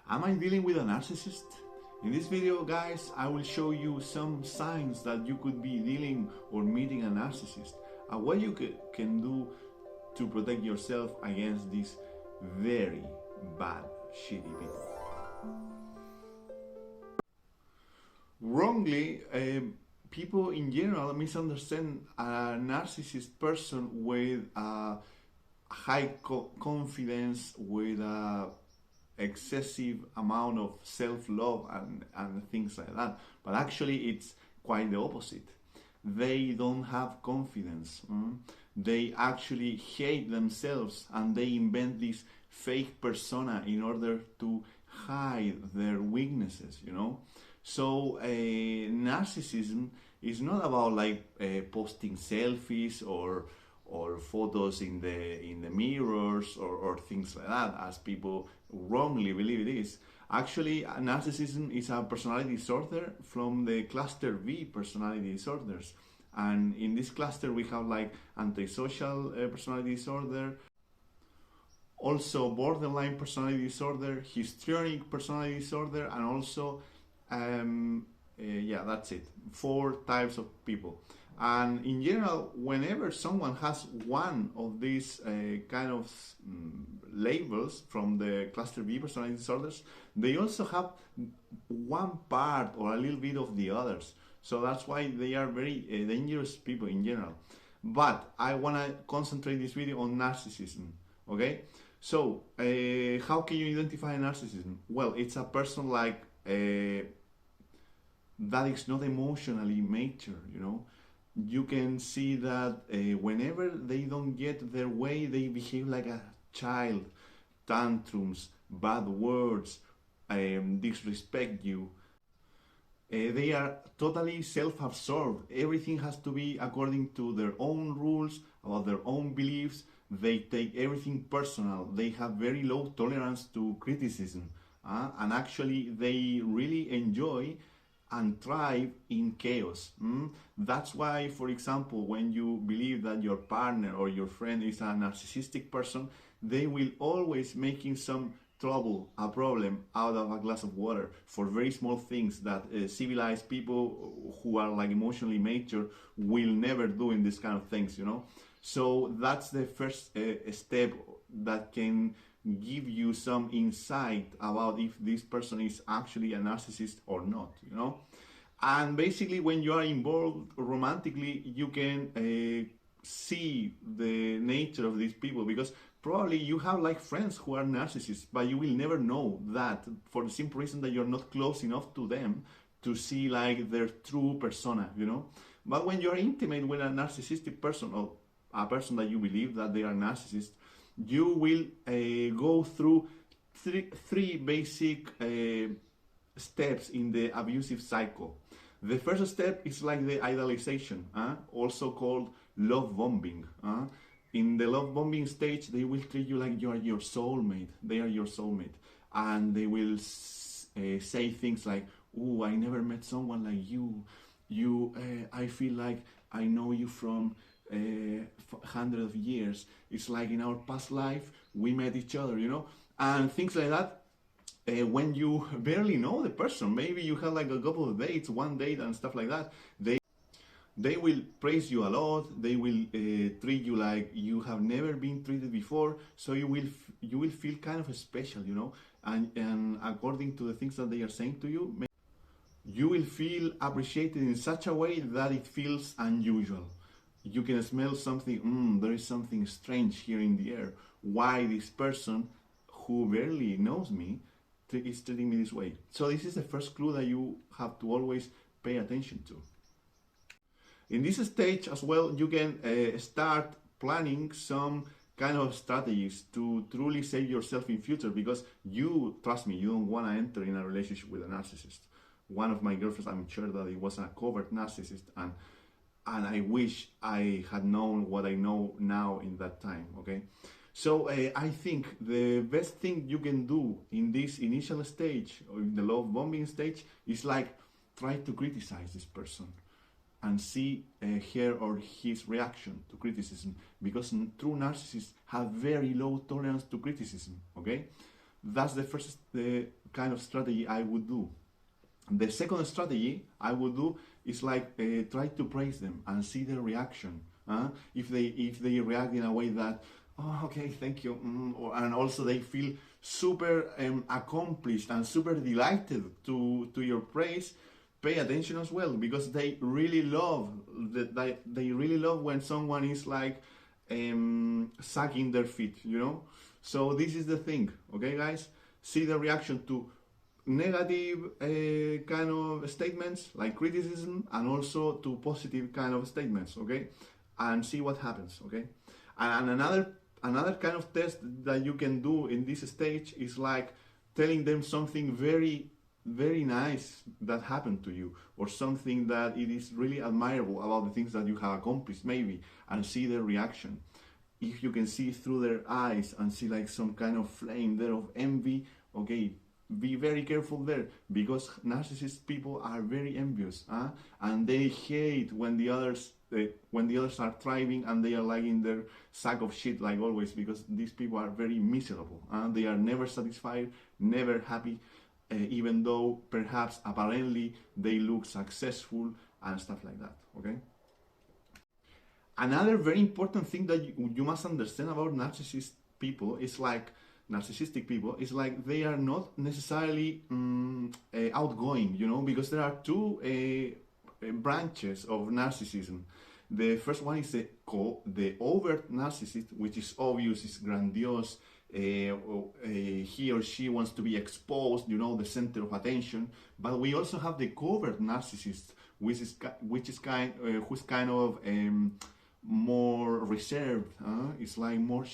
Am I dealing with a narcissist? In this video, guys, I will show you some signs that you could be dealing or meeting a narcissist and what you can do to protect yourself against these very bad, shitty people. Wrongly, people in general misunderstand a narcissist person with a high confidence, with a excessive amount of self-love and things like that. But actually it's quite the opposite. They don't have confidence. They actually hate themselves and they invent this fake persona in order to hide their weaknesses, you know. So narcissism is not about like posting selfies or photos in the mirrors or things like that, as people wrongly believe it is. Actually, narcissism is a personality disorder from the cluster V personality disorders, and in this cluster we have like antisocial personality disorder, also borderline personality disorder, histrionic personality disorder, and also yeah, that's it, 4 types of people. And in general, whenever someone has one of these kind of labels from the cluster B personality disorders, they also have one part or a little bit of the others. So that's why they are very dangerous people in general. But I want to concentrate this video on narcissism, okay? So how can you identify narcissism? Well, it's a person like that is not emotionally mature, you know. You can see that whenever they don't get their way, they behave like a child. Tantrums, bad words, disrespect you. They are totally self-absorbed. Everything has to be according to their own rules, about their own beliefs. They take everything personal. They have very low tolerance to criticism. And actually, they really enjoy and thrive in chaos. That's why, for example, when you believe that your partner or your friend is a narcissistic person, they will always making some trouble, a problem out of a glass of water for very small things that civilized people who are like emotionally mature will never do in this kind of things, you know. So that's the first step that can give you some insight about if this person is actually a narcissist or not, you know. And basically, when you are involved romantically, you can see the nature of these people, because probably you have like friends who are narcissists, but you will never know that for the simple reason that you're not close enough to them to see like their true persona, you know. But when you're intimate with a narcissistic person or a person that you believe that they are narcissist, you will go through three basic steps in the abusive cycle. The first step is like the idolization, also called love bombing. In the love bombing stage, they will treat you like you are your soulmate. They are your soulmate. And they will say things like, "Oh, I never met someone like you. I feel like I know you from hundreds of years. It's like in our past life we met each other," you know, and things like that. When you barely know the person, maybe you have like a couple of dates, one date and stuff like that, they will praise you a lot. They will treat you like you have never been treated before, so you will feel kind of special, you know, and according to the things that they are saying to you, you will feel appreciated in such a way that it feels unusual. You can smell something, there is something strange here in the air. Why this person who barely knows me is treating me this way? So this is the first clue that you have to always pay attention to. In this stage as well, you can start planning some kind of strategies to truly save yourself in future, because you, trust me, you don't want to enter in a relationship with a narcissist. One of my girlfriends, I'm sure that it was a covert narcissist, and I wish I had known what I know now in that time, okay? So I think the best thing you can do in this initial stage, or in the love bombing stage, is like try to criticize this person and see her or his reaction to criticism, because true narcissists have very low tolerance to criticism, okay? That's the first kind of strategy I would do. The second strategy I would do is like try to praise them and see their reaction. If they react in a way that, oh, okay, thank you, and also they feel super accomplished and super delighted to your praise, pay attention as well, because they really love they really love when someone is like sucking their feet, you know. So this is the thing, okay, guys. See the reaction to negative kind of statements like criticism, and also to positive kind of statements, okay, and see what happens, okay. And another kind of test that you can do in this stage is like telling them something very very nice that happened to you, or something that it is really admirable about the things that you have accomplished maybe, and see their reaction. If you can see through their eyes and see like some kind of flame there of envy, okay, be very careful there, because narcissist people are very envious, and they hate when the others are thriving and they are like in their sack of shit like always, because these people are very miserable. They are never satisfied, never happy, even though perhaps apparently they look successful and stuff like that, okay. Another very important thing that you must understand about narcissistic people is like they are not necessarily outgoing, you know, because there are two branches of narcissism. The first one is the overt narcissist, which is obvious, is grandiose. He or she wants to be exposed, you know, the center of attention. But we also have the covert narcissist, who's kind of more reserved. It's like more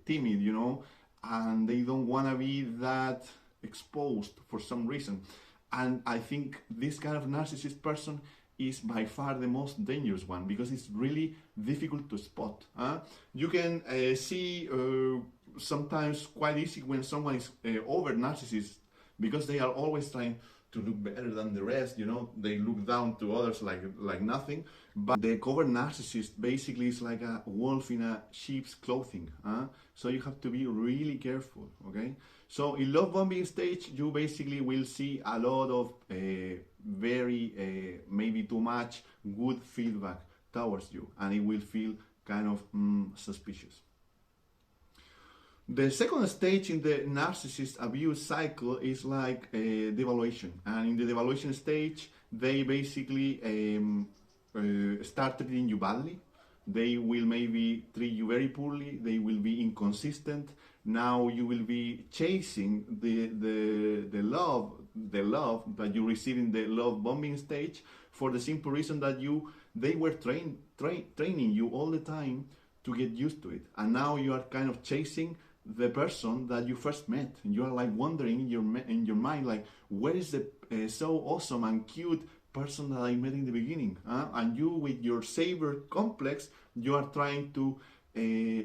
timid, you know, and they don't want to be that exposed for some reason. And I think this kind of narcissist person is by far the most dangerous one, because it's really difficult to spot. You can see sometimes quite easy when someone is over narcissist, because they are always trying to look better than the rest, you know. They look down to others like nothing. But the covert narcissist basically is like a wolf in a sheep's clothing. So you have to be really careful, okay? So in love bombing stage, you basically will see a lot of very maybe too much good feedback towards you, and it will feel kind of suspicious. The second stage in the narcissist abuse cycle is like devaluation. And in the devaluation stage, they basically start treating you badly. They will maybe treat you very poorly. They will be inconsistent. Now you will be chasing the love that you receive in the love bombing stage, for the simple reason that they were training you all the time to get used to it. And now you are kind of chasing the person that you first met. You are like wondering in your mind, like, where is the so awesome and cute person that I met in the beginning? And you, with your savior complex, you are trying to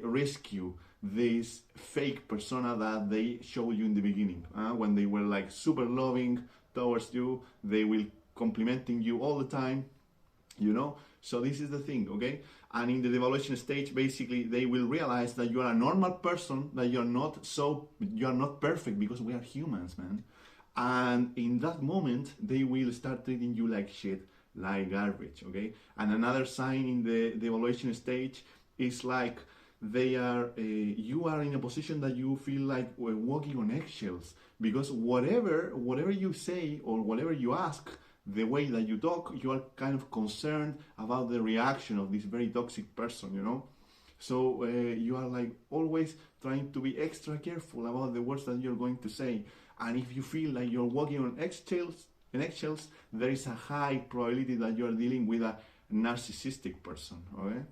rescue this fake persona that they showed you in the beginning. When they were like super loving towards you, they will complimenting you all the time, you know. So this is the thing, okay? And in the devaluation stage, basically, they will realize that you are a normal person, that you are not perfect, because we are humans, man. And in that moment, they will start treating you like shit, like garbage, okay? And another sign in the devaluation stage is like you are in a position that you feel like we're walking on eggshells, because whatever you say or whatever you ask, the way that you talk, you are kind of concerned about the reaction of this very toxic person, you know. So you are like always trying to be extra careful about the words that you're going to say. And if you feel like you're walking on eggshells, there is a high probability that you are dealing with a narcissistic person, okay?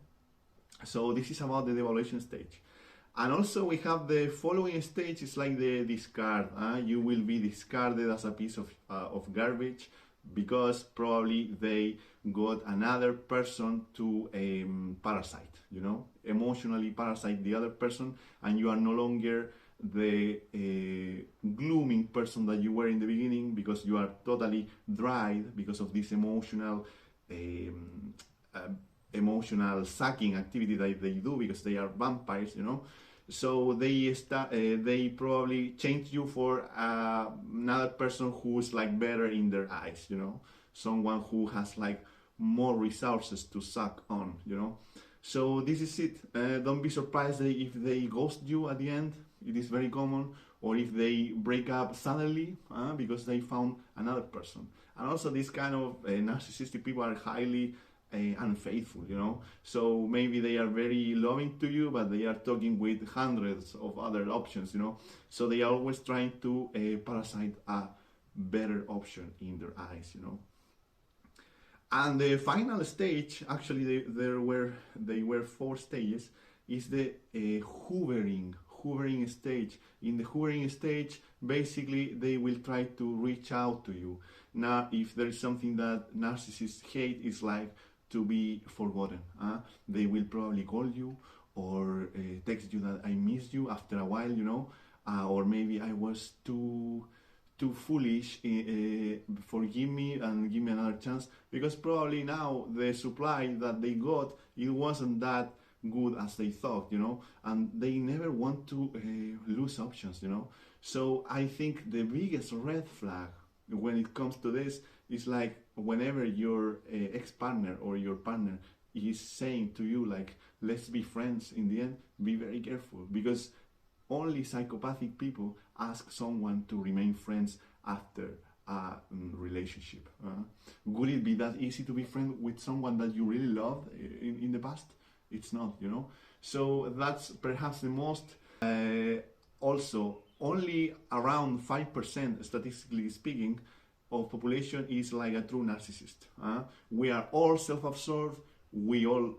So this is about the devaluation stage. And also we have the following stage, it's like the discard. You will be discarded as a piece of garbage, because probably they got another person to parasite, you know, emotionally parasite the other person, and you are no longer the glooming person that you were in the beginning, because you are totally dried because of this emotional sucking activity that they do, because they are vampires, you know. So they probably change you for another person who's like better in their eyes, you know, someone who has like more resources to suck on, you know. So this is it. Don't be surprised if they ghost you at the end. It is very common. Or if they break up suddenly because they found another person. And also, these kind of narcissistic people are highly unfaithful, you know. So maybe they are very loving to you, but they are talking with hundreds of other options, you know. So they are always trying to parasite a better option in their eyes, you know. And the final stage, actually, they were 4 stages, is the hovering stage. In the hovering stage, basically, they will try to reach out to you. Now, if there is something that narcissists hate, is like to be forgotten. They will probably call you or text you that I missed you after a while, you know, or maybe I was too foolish, forgive me and give me another chance, because probably now the supply that they got, it wasn't that good as they thought, you know, and they never want to lose options, you know. So I think the biggest red flag when it comes to this is like whenever your ex-partner or your partner is saying to you like, let's be friends, in the end, be very careful, because only psychopathic people ask someone to remain friends after a relationship. Would it be that easy to be friends with someone that you really loved in the past? It's not, you know. So that's perhaps the most. Also, only around 5%, statistically speaking, of population is like a true narcissist. We are all self-absorbed. We all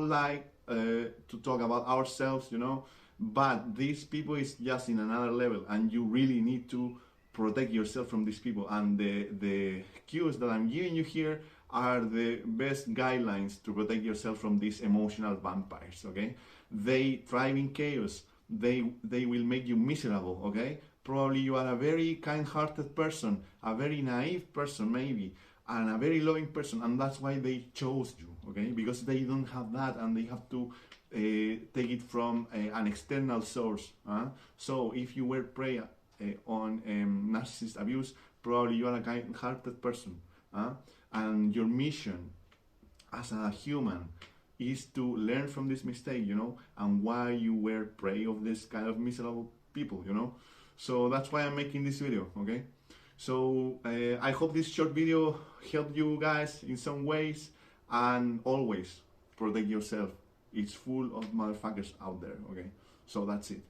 like to talk about ourselves, you know. But these people is just in another level, and you really need to protect yourself from these people. And the cues that I'm giving you here are the best guidelines to protect yourself from these emotional vampires, okay? They thrive in chaos. They will make you miserable, okay? Probably you are a very kind-hearted person, a very naive person maybe, and a very loving person, and that's why they chose you, okay? Because they don't have that, and they have to take it from an external source. So if you were prey on narcissist abuse, probably you are a kind-hearted person, and your mission as a human is to learn from this mistake, you know, and why you were prey of this kind of miserable people, you know. So that's why I'm making this video, okay? So I hope this short video helped you guys in some ways, and always protect yourself. It's full of motherfuckers out there, okay? So that's it.